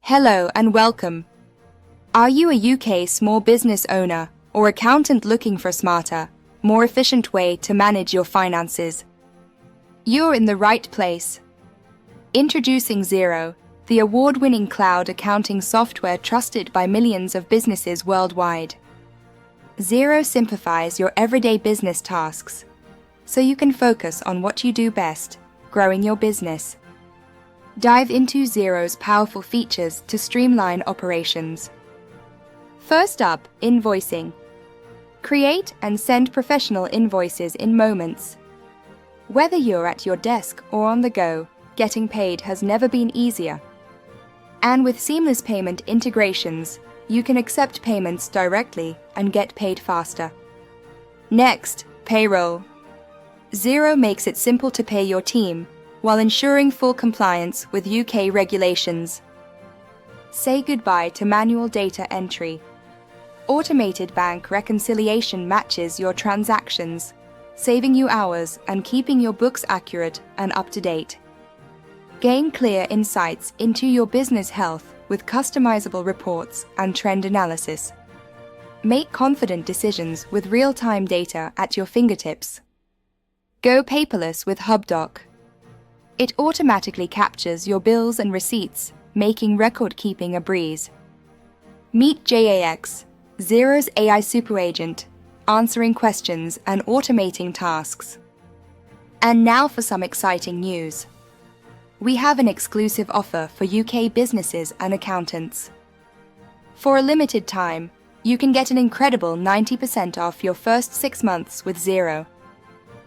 Hello and welcome. Are you a UK small business owner or accountant looking for a smarter, more efficient way to manage your finances? You're in the right place. Introducing Xero, the award-winning cloud accounting software trusted by millions of businesses worldwide. Xero simplifies your everyday business tasks, so you can focus on what you do best, growing your business. Dive into Xero's powerful features to streamline operations. First up, invoicing. Create and send professional invoices in moments. Whether you're at your desk or on the go, getting paid has never been easier. And with seamless payment integrations, you can accept payments directly and get paid faster. Next, payroll. Xero makes it simple to pay your team while ensuring full compliance with UK regulations. Say goodbye to manual data entry. Automated bank reconciliation matches your transactions, saving you hours and keeping your books accurate and up to date. Gain clear insights into your business health with customizable reports and trend analysis. Make confident decisions with real-time data at your fingertips. Go paperless with Hubdoc. It automatically captures your bills and receipts, making record-keeping a breeze. Meet JAX, Xero's AI Superagent, answering questions and automating tasks. And now for some exciting news. We have an exclusive offer for UK businesses and accountants. For a limited time, you can get an incredible 90% off your first 6 months with Xero.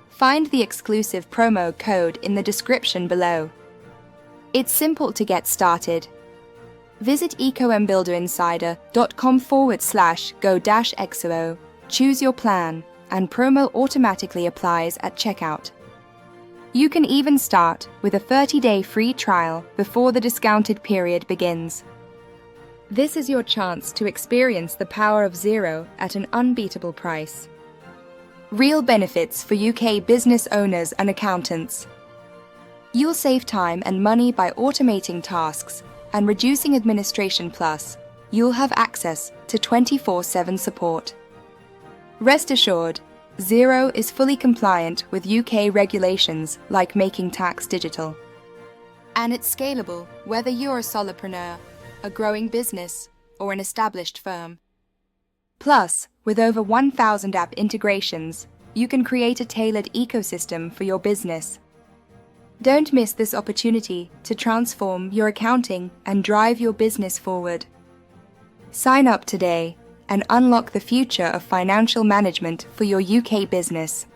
Find the exclusive promo code in the description below. It's simple to get started. Visit ecoandbuilderinsider.com/go-xero, choose your plan, and promo automatically applies at checkout. You can even start with a 30-day free trial before the discounted period begins. This is your chance to experience the power of Xero at an unbeatable price. Real benefits for UK business owners and accountants. You'll save time and money by automating tasks and reducing administration, plus you'll have access to 24/7 support. Rest assured, Xero is fully compliant with UK regulations like making tax digital. And it's scalable whether you're a solopreneur, a growing business, or an established firm. Plus, with over 1,000 app integrations, you can create a tailored ecosystem for your business. Don't miss this opportunity to transform your accounting and drive your business forward. Sign up today and unlock the future of financial management for your UK business.